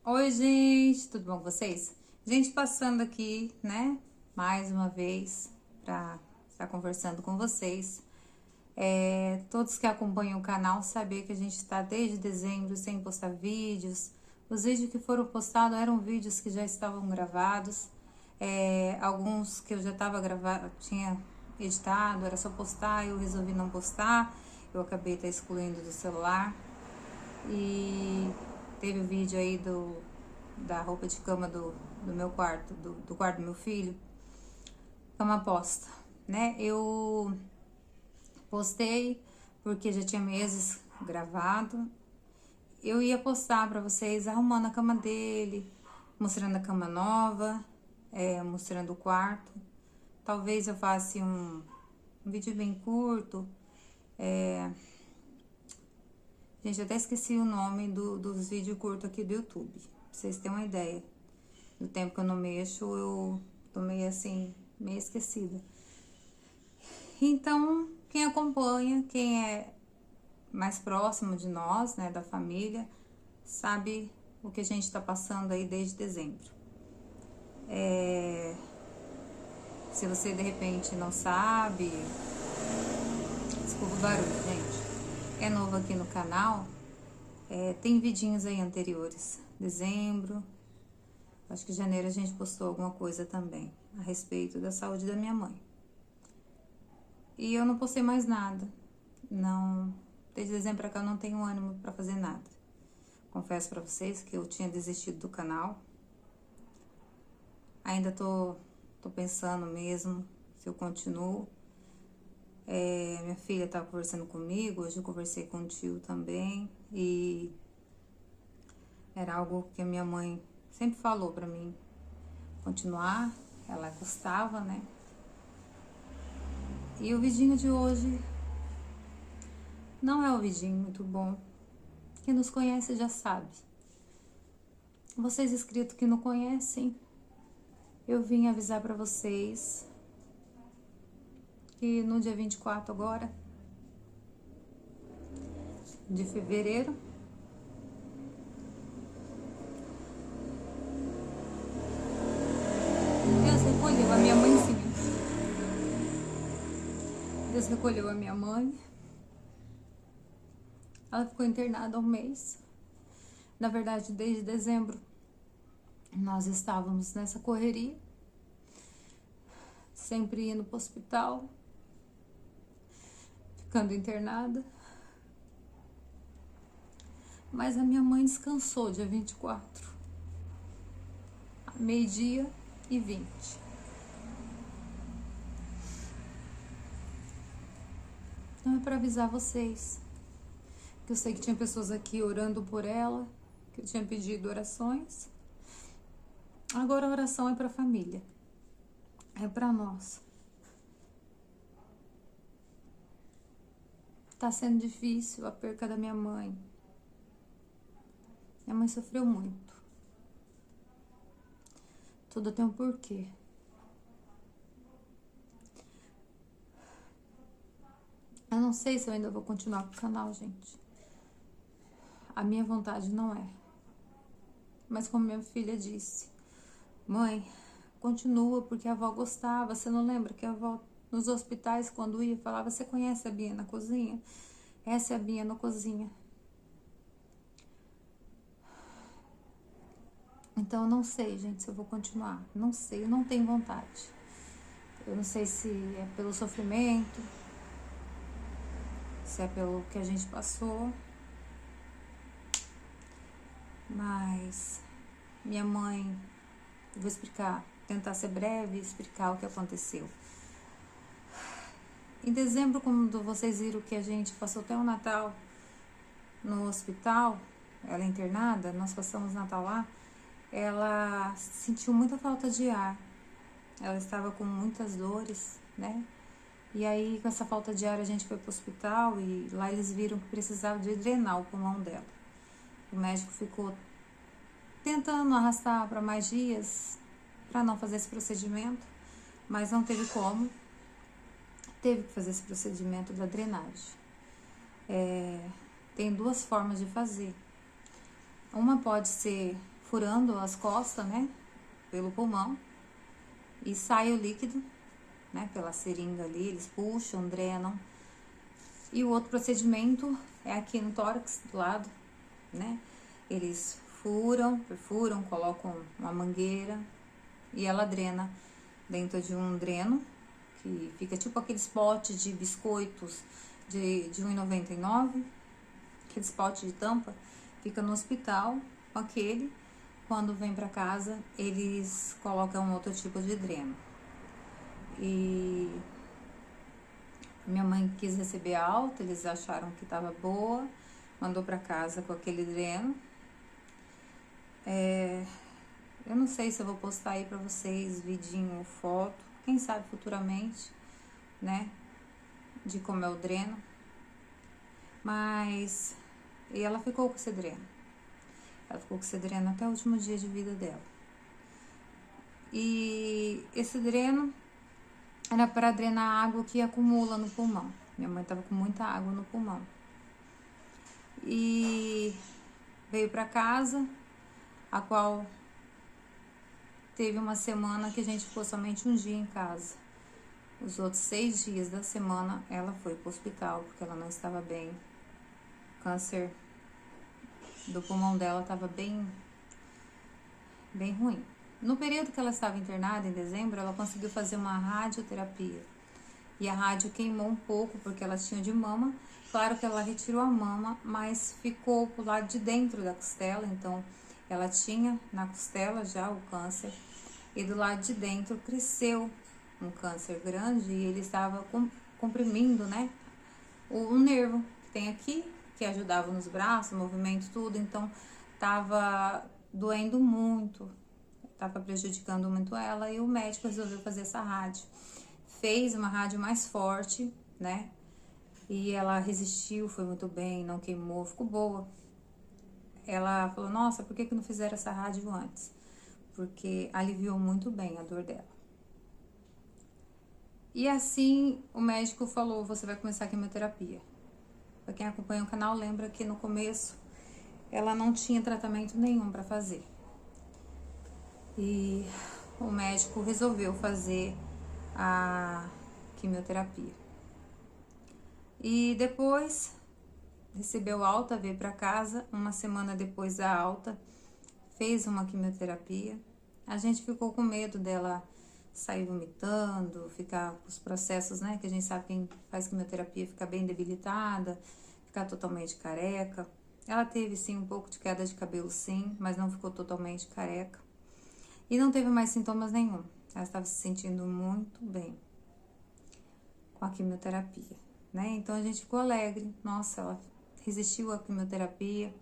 Oi, gente, tudo bom com vocês? Gente, passando aqui, né, mais uma vez para estar conversando com vocês. Todos que acompanham o canal sabem que a gente está desde dezembro sem postar vídeos. Os vídeos que foram postados eram vídeos que já estavam gravados. Alguns que eu já estava gravado, tinha editado, era só postar, eu resolvi não postar. Eu acabei excluindo do celular. E teve o vídeo aí da roupa de cama do meu quarto, do quarto do meu filho, cama posta, né? Eu postei porque já tinha meses gravado. Eu ia postar pra vocês arrumando a cama dele, mostrando a cama nova, mostrando o quarto. Talvez eu faça um vídeo bem curto. Gente, eu até esqueci o nome dos vídeos curtos aqui do YouTube, pra vocês terem uma ideia. No tempo que eu não mexo, eu tô meio assim, meio esquecida. Então, quem acompanha, quem é mais próximo de nós, né, da família, sabe o que a gente tá passando aí desde dezembro. Se você de repente não sabe, desculpa o barulho, gente, é novo aqui no canal, tem vidinhos aí anteriores, dezembro, acho que em janeiro a gente postou alguma coisa também a respeito da saúde da minha mãe. E eu não postei mais nada. Não, desde dezembro pra cá eu não tenho ânimo pra fazer nada. Confesso pra vocês que eu tinha desistido do canal. Ainda tô pensando mesmo se eu continuo. Minha filha tava conversando comigo, hoje eu conversei com o tio também. E era algo que a minha mãe sempre falou pra mim continuar. Ela gostava, né? E o vidinho de hoje não é um vidinho muito bom. Quem nos conhece já sabe. Vocês inscritos que não conhecem, eu vim avisar pra vocês que no dia 24 agora de fevereiro, Deus recolheu a minha mãezinha. Deus recolheu a minha mãe. Ela ficou internada há um mês. Na verdade, desde dezembro, nós estávamos nessa correria, sempre indo pro hospital, ficando internada. Mas a minha mãe descansou dia 24, meio-dia e 20. Então é para avisar vocês que eu sei que tinha pessoas aqui orando por ela, que eu tinha pedido orações. Agora a oração é para a família, é para nós. Tá sendo difícil a perca da minha mãe. Minha mãe sofreu muito. Tudo tem um porquê. Eu não sei se eu ainda vou continuar com o canal, gente. A minha vontade não é. Mas como minha filha disse, mãe, continua porque a avó gostava. Você não lembra que a avó nos hospitais, quando ia, falava, você conhece a Bia na cozinha? Essa é a Bia na cozinha. Então eu não sei, gente, se eu vou continuar. Não sei, eu não tenho vontade. Eu não sei se é pelo sofrimento, se é pelo que a gente passou. Mas minha mãe, eu vou explicar, tentar ser breve e explicar o que aconteceu. Em dezembro, quando vocês viram que a gente passou até o Natal no hospital, ela internada, nós passamos o Natal lá, ela sentiu muita falta de ar. Ela estava com muitas dores, né? E aí, com essa falta de ar, a gente foi pro hospital e lá eles viram que precisava de drenar o pulmão dela. O médico ficou tentando arrastar para mais dias para não fazer esse procedimento, mas não teve como. Teve que fazer esse procedimento da drenagem. Tem duas formas de fazer. Uma pode ser furando as costas, né, pelo pulmão, e sai o líquido, né, pela seringa ali, eles puxam, drenam. E o outro procedimento é aqui no tórax, do lado, né, eles furam, perfuram, colocam uma mangueira e ela drena dentro de um dreno, que fica tipo aqueles potes de biscoitos de R$1,99, aqueles potes de tampa, fica no hospital com aquele. Quando vem para casa, eles colocam outro tipo de dreno. E minha mãe quis receber a alta, eles acharam que estava boa, mandou para casa com aquele dreno. Eu não sei se eu vou postar aí para vocês vidinho ou foto, quem sabe futuramente, né, de como é o dreno. Mas, e ela ficou com esse dreno. Ela ficou com esse dreno até o último dia de vida dela. E esse dreno era para drenar a água que acumula no pulmão. Minha mãe estava com muita água no pulmão. E veio para casa, a qual teve uma semana que a gente ficou somente um dia em casa. Os outros 6 dias da semana ela foi para o hospital porque ela não estava bem. O câncer do pulmão dela estava bem ruim. No período que ela estava internada, em dezembro, ela conseguiu fazer uma radioterapia. E a rádio queimou um pouco porque ela tinha de mama. Claro que ela retirou a mama, mas ficou pro lado de dentro da costela. Então, ela tinha na costela já o câncer. E do lado de dentro cresceu um câncer grande e ele estava comprimindo, né, um nervo que tem aqui, que ajudava nos braços, movimento, tudo. Então, tava doendo muito, tava prejudicando muito ela, e o médico resolveu fazer essa rádio. Fez uma rádio mais forte, né, e ela resistiu, foi muito bem, não queimou, ficou boa. Ela falou, nossa, por que não fizeram essa rádio antes? Porque aliviou muito bem a dor dela. E assim, o médico falou, você vai começar a quimioterapia. Pra quem acompanha o canal, lembra que no começo ela não tinha tratamento nenhum para fazer. E o médico resolveu fazer a quimioterapia. E depois recebeu alta, veio para casa. Uma semana depois da alta, fez uma quimioterapia. A gente ficou com medo dela sair vomitando, ficar com os processos, né? Que a gente sabe, quem faz quimioterapia fica bem debilitada, ficar totalmente careca. Ela teve sim um pouco de queda de cabelo, sim, mas não ficou totalmente careca. E não teve mais sintomas nenhum. Ela estava se sentindo muito bem com a quimioterapia, né? Então a gente ficou alegre. Nossa, ela resistiu à quimioterapia.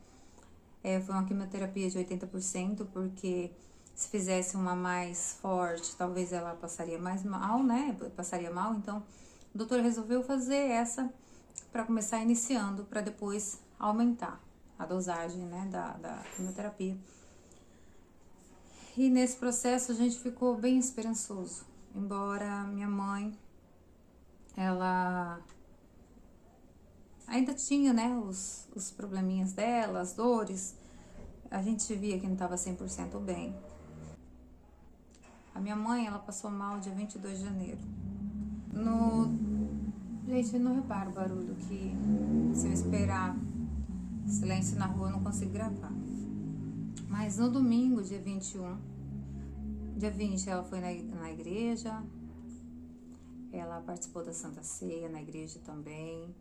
Foi uma quimioterapia de 80%, porque se fizesse uma mais forte, talvez ela passaria mais mal, né? Passaria mal, então o doutor resolveu fazer essa para começar iniciando, para depois aumentar a dosagem, né, da quimioterapia. E nesse processo a gente ficou bem esperançoso, embora minha mãe, ela ainda tinha, né, os probleminhas dela, as dores, a gente via que não estava 100% bem. A minha mãe, ela passou mal dia 22 de janeiro. Gente, eu não reparo o barulho, que se eu esperar silêncio na rua eu não consigo gravar. Mas no domingo, dia 21, dia 20, ela foi na igreja, ela participou da Santa Ceia na igreja também.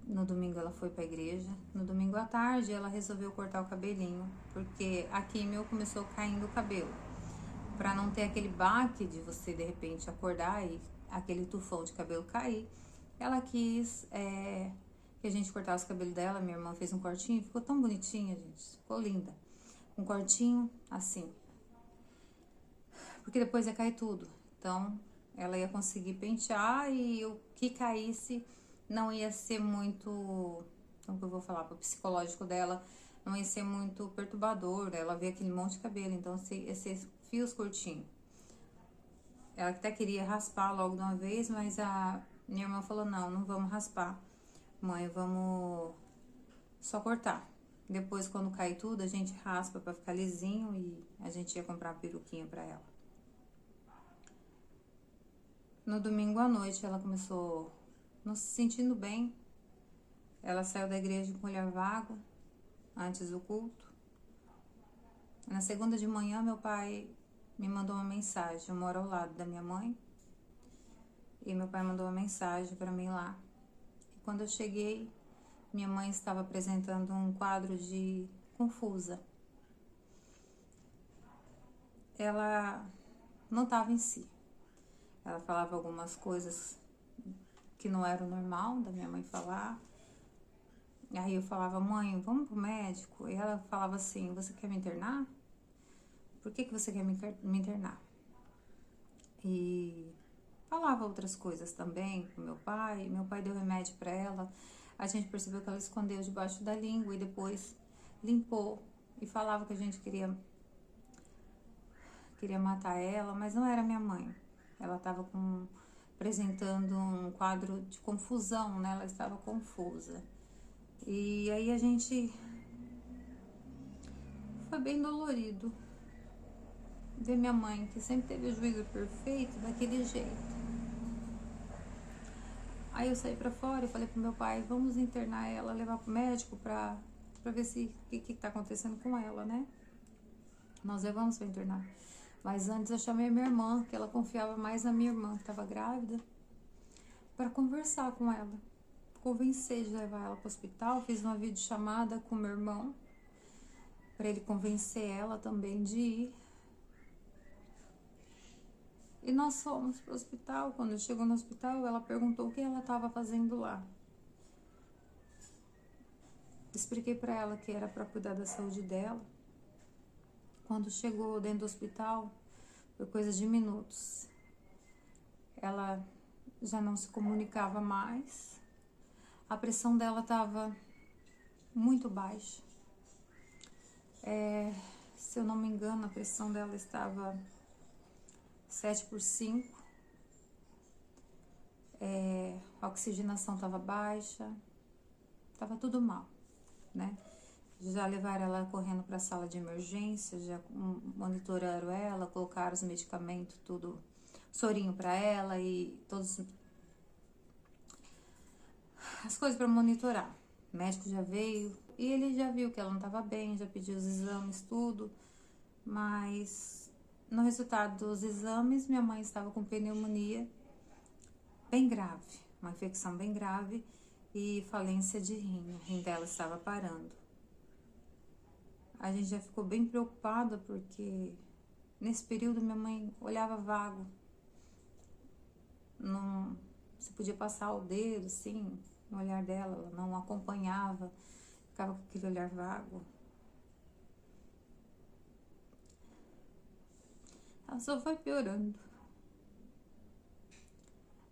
No domingo ela foi pra igreja. No domingo à tarde ela resolveu cortar o cabelinho, porque a quimio começou caindo o cabelo. Pra não ter aquele baque de você de repente acordar e aquele tufão de cabelo cair, ela quis que a gente cortasse o cabelo dela. Minha irmã fez um cortinho, ficou tão bonitinha, gente, ficou linda. Um cortinho assim, porque depois ia cair tudo. Então ela ia conseguir pentear e o que caísse não ia ser muito, então que eu vou falar, pro psicológico dela, não ia ser muito perturbador, ela vê aquele monte de cabelo, então esses fios curtinhos. Ela até queria raspar logo de uma vez, mas a minha irmã falou, não vamos raspar, mãe, vamos só cortar, Depois, quando cai tudo, a gente raspa pra ficar lisinho e a gente ia comprar uma peruquinha pra ela. No domingo à noite, ela começou não se sentindo bem. Ela saiu da igreja com o olhar vago, antes do culto. Na segunda de manhã, meu pai me mandou uma mensagem. Eu moro ao lado da minha mãe. E meu pai mandou uma mensagem pra mim lá. E quando eu cheguei, minha mãe estava apresentando um quadro de confusa. Ela não estava em si. Ela falava algumas coisas que não eram normal da minha mãe falar. Aí eu falava, mãe, vamos pro médico? E ela falava assim, você quer me internar? Por que você quer me internar? E falava outras coisas também pro meu pai. Meu pai deu remédio pra ela. A gente percebeu que ela escondeu debaixo da língua e depois limpou. E falava que a gente queria matar ela, mas não era minha mãe. Ela estava apresentando um quadro de confusão, né? Ela estava confusa. E aí a gente... Foi bem dolorido ver minha mãe, que sempre teve o juízo perfeito, daquele jeito. Aí eu saí pra fora e falei pro meu pai, vamos internar ela, levar pro médico pra ver se o que tá acontecendo com ela, né? Nós levamos pra internar. Mas antes eu chamei a minha irmã, que ela confiava mais na minha irmã, que estava grávida, para conversar com ela. Convencer de levar ela para o hospital. Fiz uma videochamada com meu irmão, para ele convencer ela também de ir. E nós fomos para o hospital. Quando chegou no hospital, ela perguntou o que ela estava fazendo lá. Expliquei para ela que era para cuidar da saúde dela. Quando chegou dentro do hospital, foi coisa de minutos. Ela já não se comunicava mais. A pressão dela estava muito baixa. Se eu não me engano, a pressão dela estava 7/5. A oxigenação estava baixa. Estava tudo mal, né? Já levaram ela correndo para a sala de emergência, já monitoraram ela, colocaram os medicamentos, tudo, sorinho para ela e todas as coisas para monitorar. O médico já veio e ele já viu que ela não estava bem, já pediu os exames, tudo, mas no resultado dos exames, minha mãe estava com pneumonia bem grave, uma infecção bem grave e falência de rim. O rim dela estava parando. A gente já ficou bem preocupada porque nesse período minha mãe olhava vago. Não se podia passar o dedo assim no olhar dela, ela não acompanhava, ficava com aquele olhar vago. Ela só foi piorando.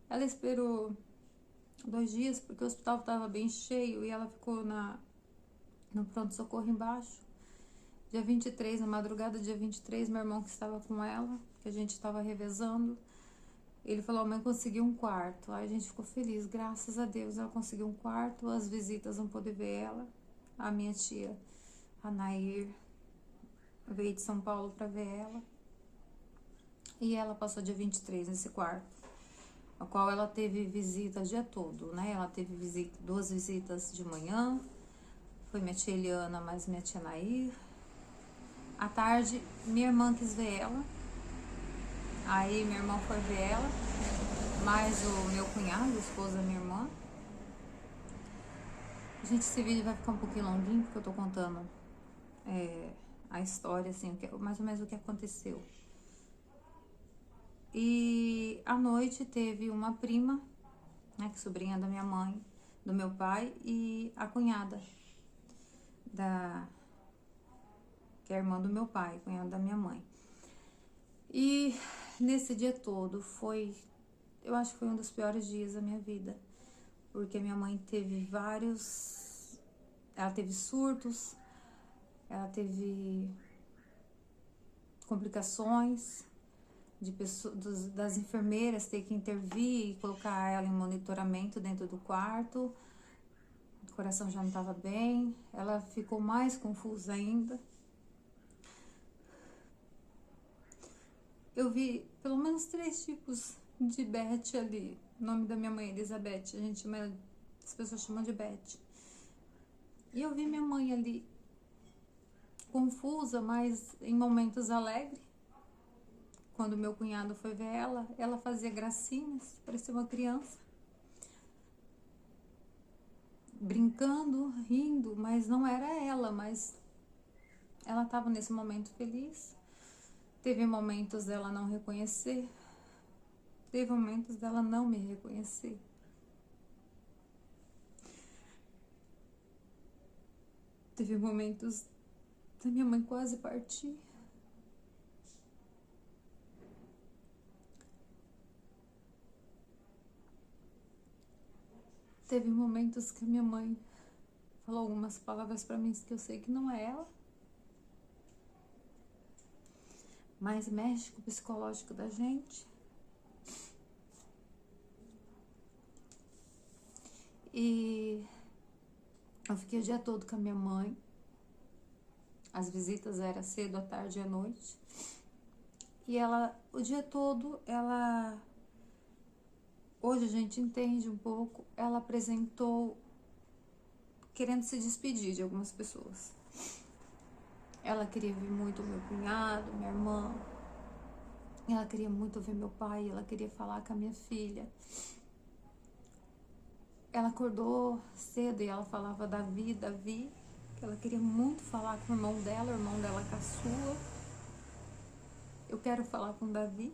Ela esperou 2 dias porque o hospital estava bem cheio e ela ficou no pronto-socorro embaixo. Dia 23, na madrugada do dia 23, meu irmão que estava com ela, que a gente estava revezando, ele falou, mãe, conseguiu um quarto. Aí a gente ficou feliz, graças a Deus, ela conseguiu um quarto, as visitas vão poder ver ela. A minha tia, a Nair, veio de São Paulo para ver ela. E ela passou dia 23 nesse quarto, a qual ela teve visita o dia todo, né? Ela teve 2 visitas de manhã, foi minha tia Eliana, mais minha tia Nair. À tarde, minha irmã quis ver ela. Aí meu irmão foi ver ela, mais o meu cunhado, o esposo da minha irmã. Gente, esse vídeo vai ficar um pouquinho longuinho, porque eu tô contando a história, assim, mais ou menos o que aconteceu. E à noite teve uma prima, né, que é sobrinha da minha mãe, do meu pai, e a cunhada que é a irmã do meu pai, cunhada da minha mãe. E nesse dia todo eu acho que foi um dos piores dias da minha vida, porque minha mãe teve ela teve surtos, ela teve complicações das enfermeiras ter que intervir e colocar ela em monitoramento dentro do quarto, coração já não estava bem, ela ficou mais confusa ainda. Eu vi pelo menos 3 tipos de Beth ali. O nome da minha mãe é Elizabeth, as pessoas chamam de Beth. E eu vi minha mãe ali confusa, mas em momentos alegres. Quando meu cunhado foi ver ela fazia gracinhas, parecia uma criança. Brincando, rindo, mas não era ela, mas ela estava nesse momento feliz. Teve momentos dela não reconhecer, teve momentos dela não me reconhecer. Teve momentos da minha mãe quase partir. Teve momentos que minha mãe falou algumas palavras para mim que eu sei que não é ela, mas mexe com o psicológico da gente. E eu fiquei o dia todo com a minha mãe. As visitas eram cedo, à tarde e à noite. E ela, o dia todo, hoje a gente entende um pouco, ela apresentou querendo se despedir de algumas pessoas. Ela queria ver muito meu cunhado, minha irmã. Ela queria muito ver meu pai, ela queria falar com a minha filha. Ela acordou cedo e ela falava Davi, que ela queria muito falar com o irmão dela caçula. Eu quero falar com o Davi,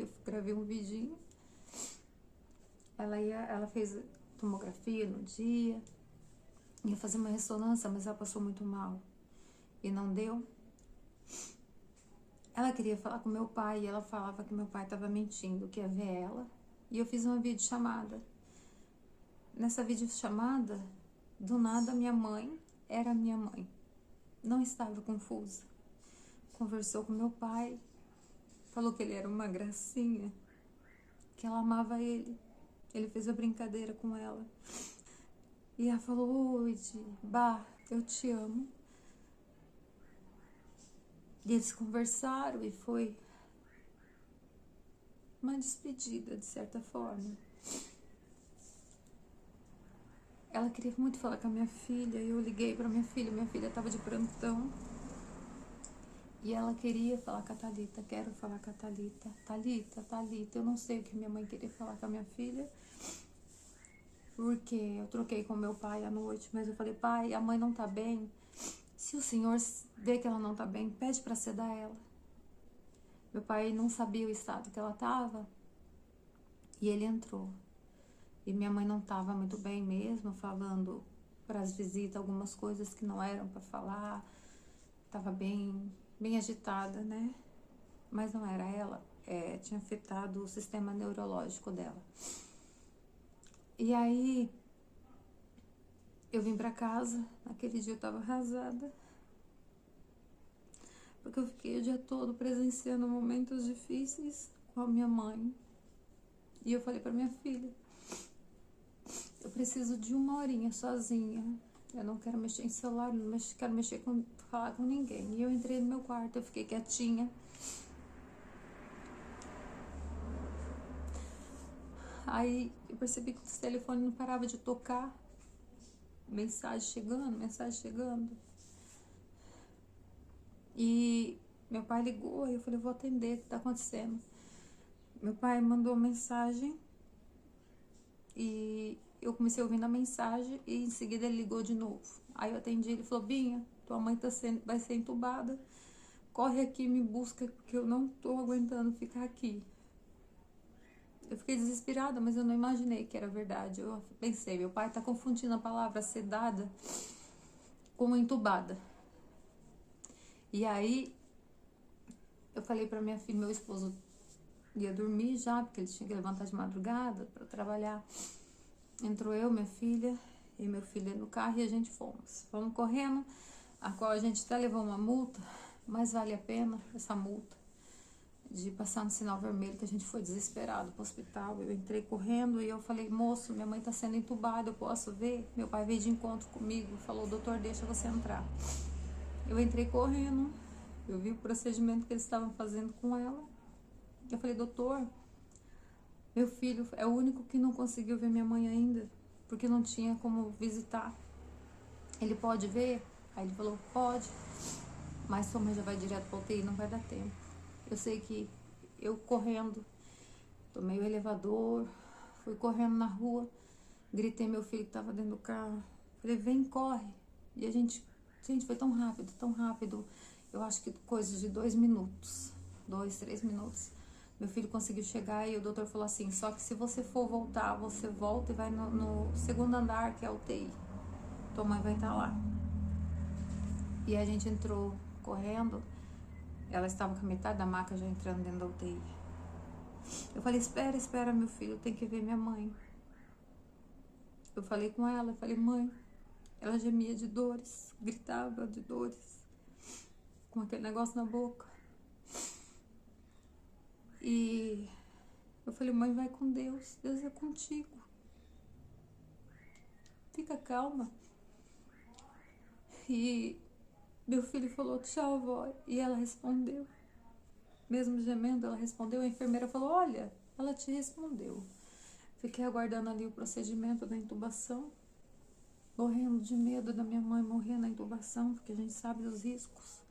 eu gravei um vidinho. Ela fez tomografia no dia, ia fazer uma ressonância, mas ela passou muito mal e não deu. Ela queria falar com meu pai e ela falava que meu pai estava mentindo, que ia ver ela. E eu fiz uma videochamada. Nessa videochamada, do nada minha mãe era minha mãe. Não estava confusa. Conversou com meu pai, falou que ele era uma gracinha, que ela amava ele. Ele fez a brincadeira com ela. E ela falou, oi, Bah, eu te amo. E eles conversaram e foi uma despedida, de certa forma. Ela queria muito falar com a minha filha, eu liguei pra minha filha estava de plantão. E ela queria falar com a Thalita, quero falar com a Thalita. Thalita, eu não sei o que minha mãe queria falar com a minha filha, porque eu troquei com meu pai à noite, mas eu falei, pai, a mãe não tá bem, se o senhor vê que ela não tá bem, pede pra sedar ela. Meu pai não sabia o estado que ela tava, e ele entrou. E minha mãe não tava muito bem mesmo, falando pras visitas algumas coisas que não eram pra falar, tava bem agitada, né? Mas não era ela, tinha afetado o sistema neurológico dela. E aí, eu vim pra casa, naquele dia eu tava arrasada, porque eu fiquei o dia todo presenciando momentos difíceis com a minha mãe. E eu falei pra minha filha, eu preciso de 1 horinha sozinha. Eu não quero mexer em celular, não quero falar com ninguém. E eu entrei no meu quarto, eu fiquei quietinha. Aí eu percebi que o telefone não parava de tocar. Mensagem chegando. E meu pai ligou e eu falei, eu vou atender, o que tá acontecendo? Meu pai mandou mensagem e eu comecei ouvindo a mensagem e em seguida ele ligou de novo. Aí eu atendi, ele falou, Binha, tua mãe vai ser entubada, corre aqui, me busca, porque eu não tô aguentando ficar aqui. Eu fiquei desesperada, mas eu não imaginei que era verdade. Eu pensei, meu pai tá confundindo a palavra sedada com entubada. E aí eu falei pra minha filha, meu esposo ia dormir já, porque ele tinha que levantar de madrugada para trabalhar. Entrou eu, minha filha e meu filho no carro e a gente fomos correndo, a qual a gente até levou uma multa, mas vale a pena essa multa de passar no sinal vermelho, que a gente foi desesperado pro hospital. Eu entrei correndo e eu falei, moço, minha mãe tá sendo entubada, eu posso ver? Meu pai veio de encontro comigo, falou, doutor, deixa você entrar. Eu entrei correndo, eu vi o procedimento que eles estavam fazendo com ela. Eu falei, doutor, meu filho é o único que não conseguiu ver minha mãe ainda, porque não tinha como visitar. Ele pode ver? Aí ele falou, pode, mas sua mãe já vai direto pra UTI, não vai dar tempo. Eu sei que eu correndo, tomei o elevador, fui correndo na rua, gritei meu filho que tava dentro do carro, falei, vem, corre. E a gente, foi tão rápido, eu acho que coisa de 2 minutos, 2, 3 minutos. Meu filho conseguiu chegar e o doutor falou assim, só que se você for voltar, você volta e vai no segundo andar, que é a UTI. Tua mãe vai estar lá. E a gente entrou correndo, ela estava com a metade da maca já entrando dentro da UTI. Eu falei, espera, meu filho, tem que ver minha mãe. Eu falei com ela, eu falei, mãe, ela gemia de dores, gritava de dores, com aquele negócio na boca. E eu falei, mãe, vai com Deus, Deus é contigo. Fica calma. E meu filho falou, tchau, vó. E ela respondeu. Mesmo gemendo, ela respondeu. A enfermeira falou, olha, ela te respondeu. Fiquei aguardando ali o procedimento da intubação. Morrendo de medo da minha mãe morrer na intubação, porque a gente sabe dos riscos.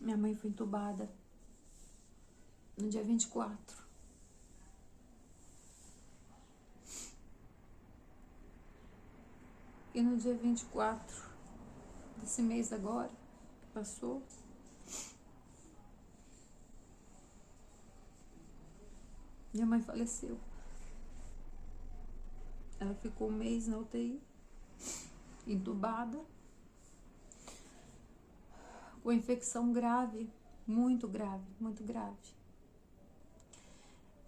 Minha mãe foi intubada no dia 24. E no dia 24 desse mês agora, que passou, minha mãe faleceu. Ela ficou 1 mês na UTI, entubada, com infecção grave, muito grave,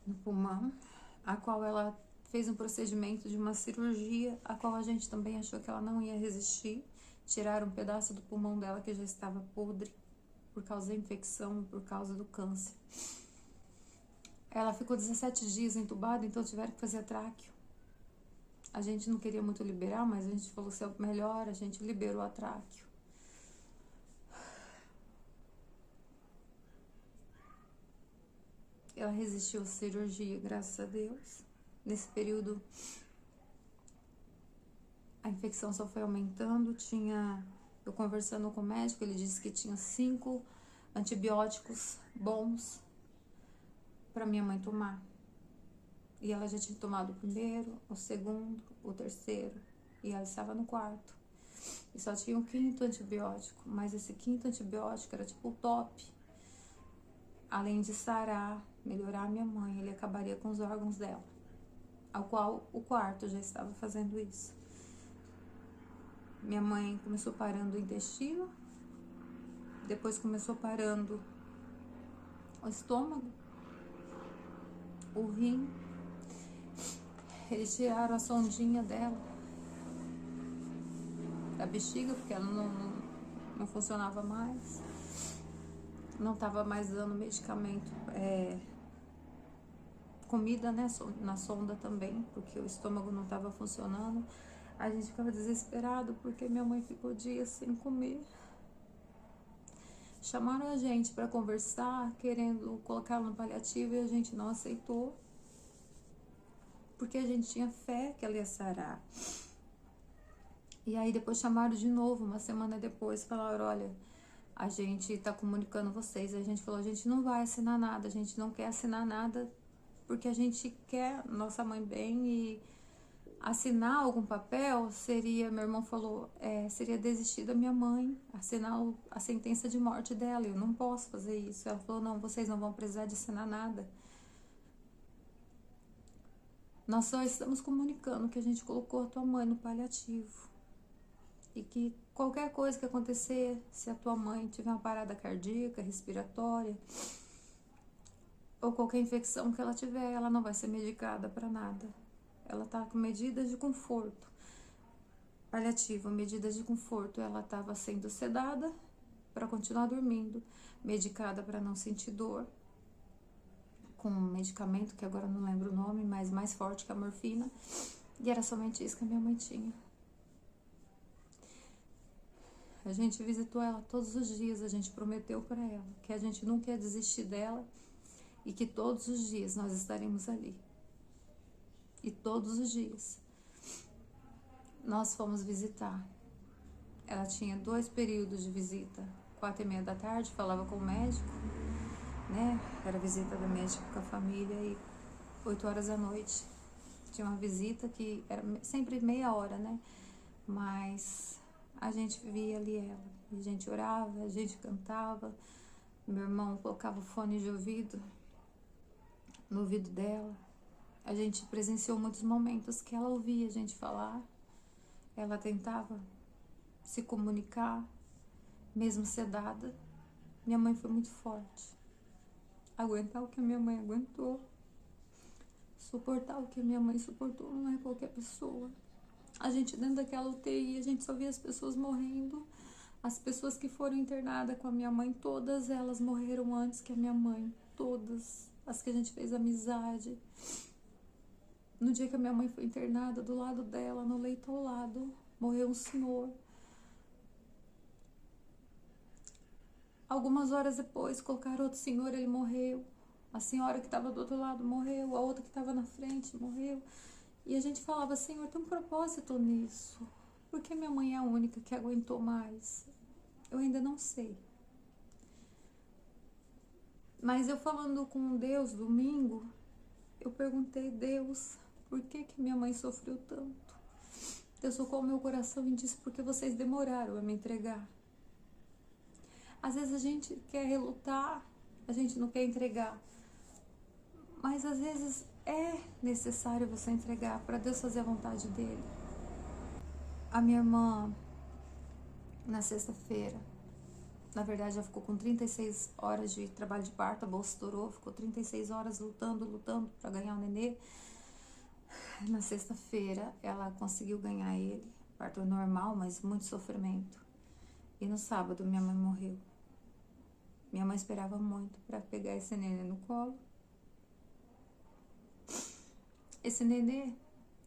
no pulmão, a qual ela fez um procedimento de uma cirurgia, a qual a gente também achou que ela não ia resistir. Tiraram um pedaço do pulmão dela que já estava podre por causa da infecção, por causa do câncer. Ela ficou 17 dias entubada, então tiveram que fazer tráqueo. A gente não queria muito liberar, mas a gente falou, se é melhor, a gente liberou a tráqueo. Ela resistiu à cirurgia, graças a Deus. Nesse período, a infecção só foi aumentando. Eu conversando com o médico, ele disse que tinha 5 antibióticos bons para minha mãe tomar. E ela já tinha tomado o primeiro, o segundo, o terceiro. E ela estava no 4º. E só tinha o 5º antibiótico. Mas esse 5º antibiótico era tipo o top. Além de sarar, melhorar a minha mãe, ele acabaria com os órgãos dela. Ao qual o 4º já estava fazendo isso. Minha mãe começou parando o intestino. Depois começou parando o estômago, o rim. Eles tiraram a sondinha dela da bexiga, porque ela não funcionava mais. Não estava mais dando medicamento, comida, né, na sonda também, porque o estômago não estava funcionando. A gente ficava desesperado, porque minha mãe ficou dias sem comer. Chamaram a gente para conversar, querendo colocá-la no paliativo, e a gente não aceitou, porque a gente tinha fé que ela ia sarar. E aí depois chamaram de novo, uma semana depois, falaram, olha, a gente tá comunicando vocês. A gente falou, a gente não vai assinar nada, a gente não quer assinar nada, porque a gente quer nossa mãe bem, e assinar algum papel seria, meu irmão falou, seria desistir da minha mãe, assinar a sentença de morte dela, eu não posso fazer isso. Ela falou, não, vocês não vão precisar de assinar nada. Nós só estamos comunicando que a gente colocou a tua mãe no paliativo. E que qualquer coisa que acontecer, se a tua mãe tiver uma parada cardíaca, respiratória, ou qualquer infecção que ela tiver, ela não vai ser medicada para nada. Ela tá com medidas de conforto. Paliativo, medidas de conforto. Ela estava sendo sedada para continuar dormindo, medicada para não sentir dor, com um medicamento que agora eu não lembro o nome, mas mais forte que a morfina, e era somente isso que a minha mãe tinha. A gente visitou ela todos os dias, a gente prometeu para ela que a gente nunca ia desistir dela e que todos os dias nós estaremos ali. E todos os dias nós fomos visitar. Ela tinha 2 períodos de visita, 4h30 da tarde, falava com o médico, né? Era visita do médico com a família, e 8 horas da noite tinha uma visita que era sempre meia hora, né? Mas a gente via ali ela, a gente orava, a gente cantava, meu irmão colocava fone de ouvido no ouvido dela. A gente presenciou muitos momentos que ela ouvia a gente falar, ela tentava se comunicar, mesmo sedada. Minha mãe foi muito forte. Aguentar o que a minha mãe aguentou, suportar o que a minha mãe suportou, não é qualquer pessoa. A gente dentro daquela UTI, a gente só via as pessoas morrendo. As pessoas que foram internadas com a minha mãe, todas elas morreram antes que a minha mãe. Todas. As que a gente fez amizade. No dia que a minha mãe foi internada, do lado dela, no leito ao lado, morreu um senhor. Algumas horas depois, colocaram outro senhor, ele morreu. A senhora que estava do outro lado morreu. A outra que estava na frente morreu. E a gente falava, Senhor, tem um propósito nisso. Por que minha mãe é a única que aguentou mais? Eu ainda não sei. Mas eu falando com Deus domingo, eu perguntei, Deus, por que minha mãe sofreu tanto? Deus tocou meu coração e disse, porque vocês demoraram a me entregar. Às vezes a gente quer relutar, a gente não quer entregar. Mas às vezes é necessário você entregar para Deus fazer a vontade dele. A minha irmã, na sexta-feira, na verdade ela ficou com 36 horas de trabalho de parto, a bolsa estourou, ficou 36 horas lutando para ganhar o nenê. Na sexta-feira ela conseguiu ganhar ele, parto normal, mas muito sofrimento. E no sábado minha mãe morreu. Minha mãe esperava muito para pegar esse nenê no colo. Esse nenê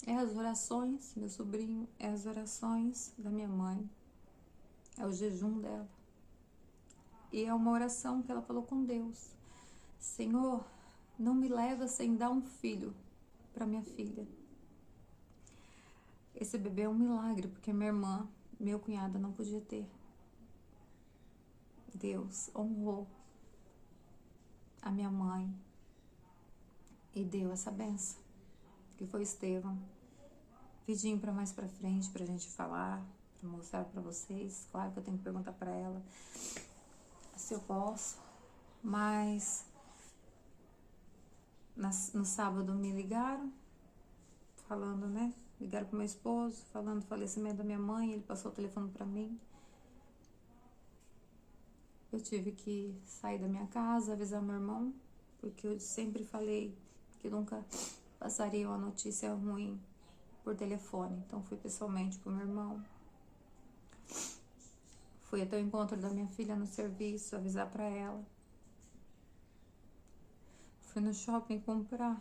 é as orações, meu sobrinho, é as orações da minha mãe, é o jejum dela. E é uma oração que ela falou com Deus. Senhor, não me leva sem dar um filho para minha filha. Esse bebê é um milagre, porque minha irmã, meu cunhado, não podia ter. Deus honrou a minha mãe e deu essa benção, que foi Estevão. Vidinho para mais para frente, pra gente falar, pra mostrar para vocês. Claro que eu tenho que perguntar para ela se eu posso, mas no sábado me ligaram, falando, né? Ligaram pro meu esposo, falando do falecimento da minha mãe, ele passou o telefone para mim. Eu tive que sair da minha casa, avisar meu irmão, porque eu sempre falei que nunca passaria uma notícia ruim por telefone. Então fui pessoalmente pro meu irmão. Fui até o encontro da minha filha no serviço, avisar pra ela. Fui no shopping comprar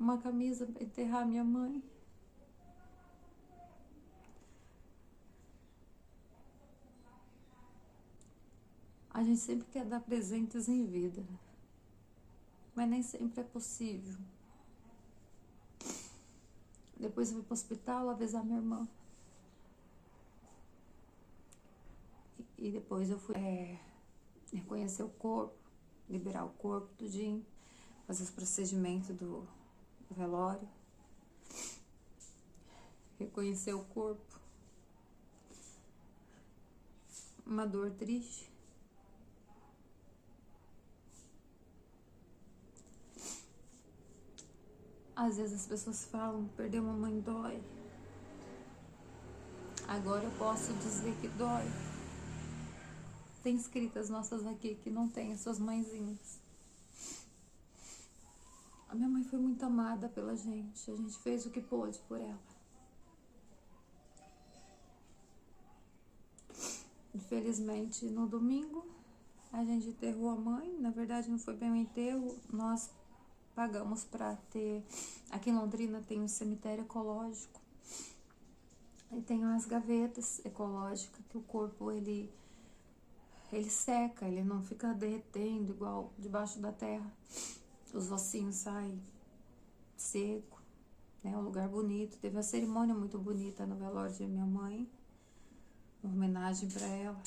uma camisa pra enterrar minha mãe. A gente sempre quer dar presentes em vida, mas nem sempre é possível. Depois eu fui pro hospital avisar minha irmã. E depois eu fui reconhecer o corpo, liberar o corpo, tudinho, fazer os procedimentos do velório. Reconhecer o corpo. Uma dor triste. Às vezes as pessoas falam, perder uma mãe dói. Agora eu posso dizer que dói. Tem escritas nossas aqui que não tem as suas mãezinhas. A minha mãe foi muito amada pela gente. A gente fez o que pôde por ela. Infelizmente, no domingo, a gente enterrou a mãe. Na verdade, não foi bem um enterro, nós pagamos para ter... Aqui em Londrina tem um cemitério ecológico. E tem umas gavetas ecológicas que o corpo, ele seca, ele não fica derretendo igual debaixo da terra. Os ossinhos saem seco, né? Um lugar bonito. Teve uma cerimônia muito bonita no velório de minha mãe, uma homenagem para ela.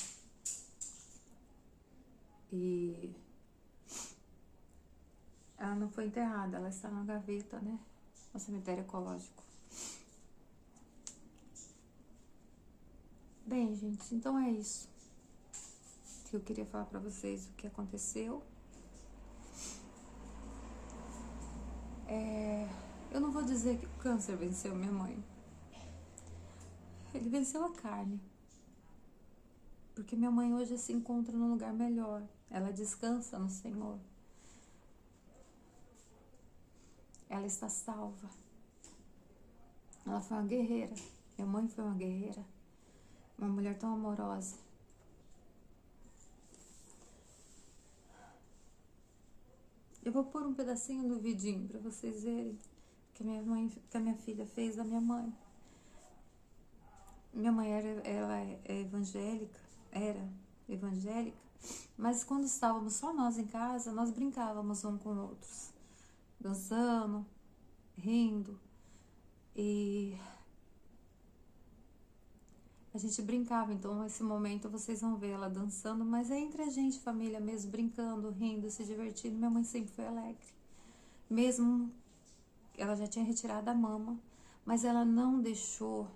E ela não foi enterrada, ela está na gaveta, né? No cemitério ecológico. Bem, gente, então é isso que eu queria falar para vocês, o que aconteceu. Eu não vou dizer que o câncer venceu minha mãe. Ele venceu a carne. Porque minha mãe hoje se encontra num lugar melhor. Ela descansa no Senhor. Ela está salva. Ela foi uma guerreira. Minha mãe foi uma guerreira. Uma mulher tão amorosa. Eu vou pôr um pedacinho do vidinho para vocês verem que a minha filha fez da minha mãe. Minha mãe ela é evangélica, era evangélica, mas quando estávamos só nós em casa, nós brincávamos uns com outros, dançando, rindo, e a gente brincava. Então nesse momento vocês vão ver ela dançando, mas é entre a gente, família mesmo, brincando, rindo, se divertindo. Minha mãe sempre foi alegre, mesmo ela já tinha retirado a mama, mas ela não deixou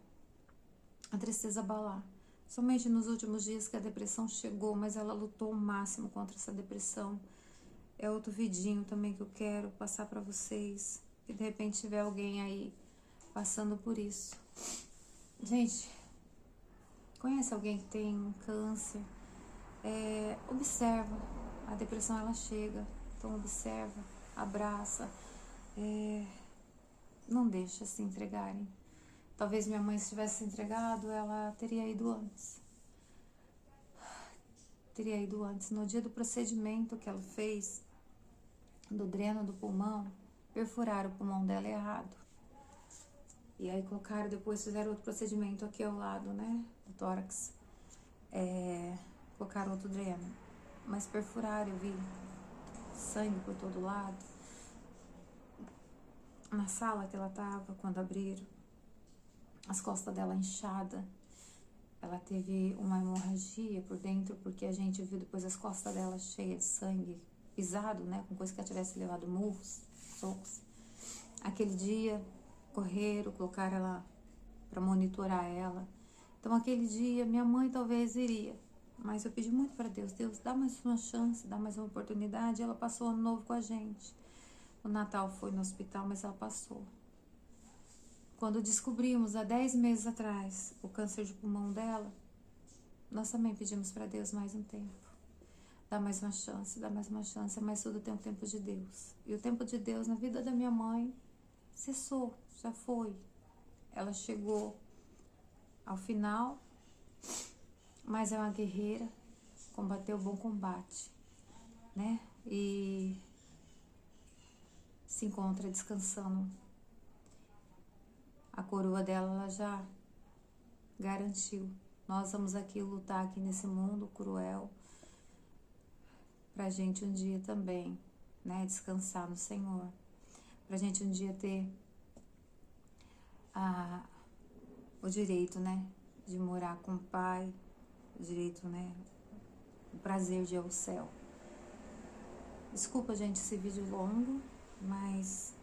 a tristeza abalar. Somente nos últimos dias que a depressão chegou, mas ela lutou o máximo contra essa depressão. É outro vidinho também que eu quero passar para vocês, que de repente tiver alguém aí passando por isso. Gente, conhece alguém que tem câncer? Observa, a depressão ela chega, então observa, abraça, não deixa se entregarem. Talvez minha mãe, se tivesse se entregado, ela teria ido antes. Teria ido antes. No dia do procedimento que ela fez, do dreno do pulmão, perfuraram o pulmão dela errado. E aí colocaram, depois fizeram outro procedimento aqui ao lado, né, do tórax. Colocaram outro dreno. Mas perfuraram, eu vi sangue por todo lado. Na sala que ela tava, quando abriram, as costas dela inchada, ela teve uma hemorragia por dentro, porque a gente viu depois as costas dela cheias de sangue, pisado, né, com coisa que ela tivesse levado murros, socos. Aquele dia, correram, colocaram ela para monitorar ela. Então aquele dia, minha mãe talvez iria, mas eu pedi muito para Deus, dá mais uma chance, dá mais uma oportunidade. Ela passou o ano novo com a gente. O Natal foi no hospital, mas ela passou. Quando descobrimos, há 10 meses atrás, o câncer de pulmão dela, nós também pedimos para Deus mais um tempo. Dá mais uma chance, mas tudo tem o tempo de Deus. E o tempo de Deus na vida da minha mãe cessou, já foi. Ela chegou ao final, mas é uma guerreira, combateu o bom combate, né? E se encontra descansando. A coroa dela, ela já garantiu. Nós vamos aqui lutar aqui nesse mundo cruel, pra gente um dia também, né, descansar no Senhor. Pra gente um dia ter o direito, né, de morar com o Pai, o direito, né, o prazer de ir ao céu. Desculpa, gente, esse vídeo longo, mas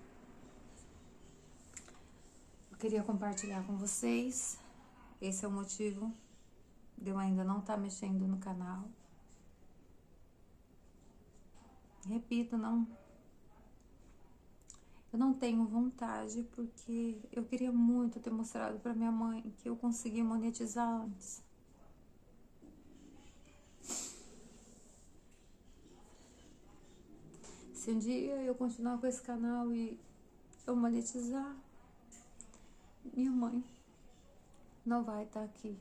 eu queria compartilhar com vocês. Esse é o motivo de eu ainda não estar mexendo no canal. Repito, eu não tenho vontade, porque eu queria muito ter mostrado para minha mãe que eu consegui monetizar antes. Se um dia eu continuar com esse canal e eu monetizar, minha mãe não vai estar aqui.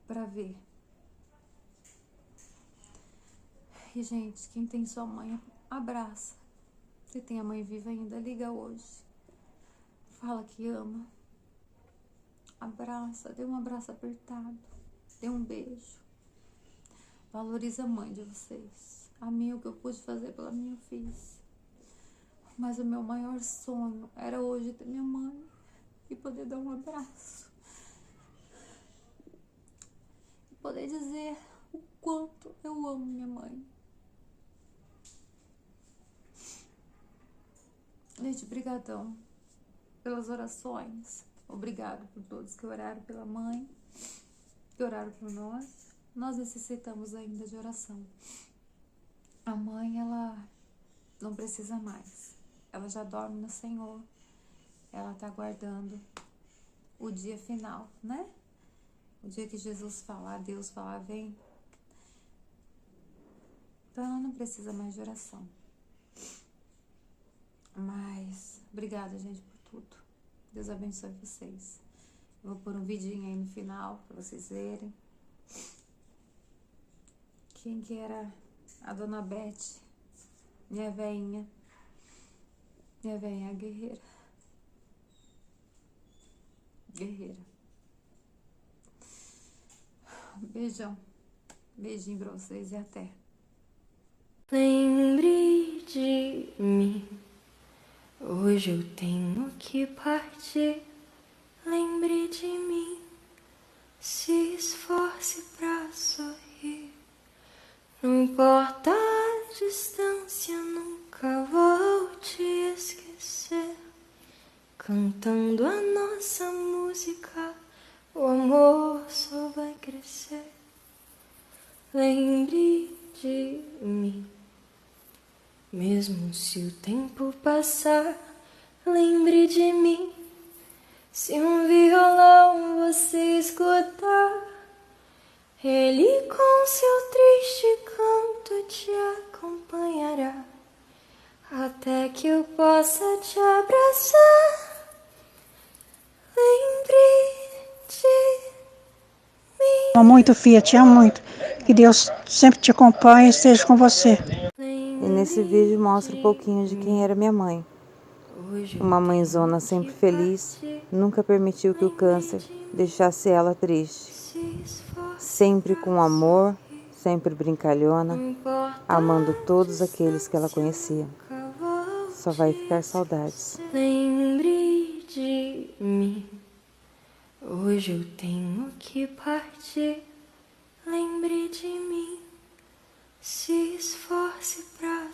pra ver. E, gente, quem tem sua mãe, abraça. Se tem a mãe viva ainda, liga hoje. Fala que ama. Abraça, dê um abraço apertado. Dê um beijo. Valoriza a mãe de vocês. A minha, o que eu pude fazer pela minha, eu fiz. Mas o meu maior sonho era hoje ter minha mãe e poder dar um abraço. E poder dizer o quanto eu amo minha mãe. Gente, brigadão pelas orações. Obrigado por todos que oraram pela mãe, que oraram por nós. Nós necessitamos ainda de oração. A mãe, ela não precisa mais. Ela já dorme no Senhor. Ela tá aguardando o dia final, né? O dia que Jesus falar, Deus falar, vem. Então ela não precisa mais de oração. Mas, obrigada, gente, por tudo. Deus abençoe vocês. Eu vou pôr um vidinho aí no final pra vocês verem. Quem que era a Dona Beth? Minha veinha. Minha veinha é guerreira. Guerreira. Beijão. Beijinho pra vocês e até. Lembre de mim. Hoje eu tenho que partir. Lembre de mim. Se esforce pra sorrir. Não importa a distância, nunca vou te esquecer. Cantando a nossa música, o amor só vai crescer. Lembre de mim. Mesmo se o tempo passar, lembre de mim. Se um violão você escutar, ele com seu triste canto te acompanhará, até que eu possa te abraçar. Lembre de mim. Amo muito, filha, te amo muito. Que Deus sempre te acompanhe e esteja com você. E nesse vídeo mostra um pouquinho de quem era minha mãe. Uma mãezona sempre feliz, nunca permitiu que o câncer deixasse ela triste. Sempre com amor, sempre brincalhona, amando todos aqueles que ela conhecia. Só vai ficar saudades. Lembre de mim. Hoje eu tenho que partir. Lembre de mim. Se esforce pra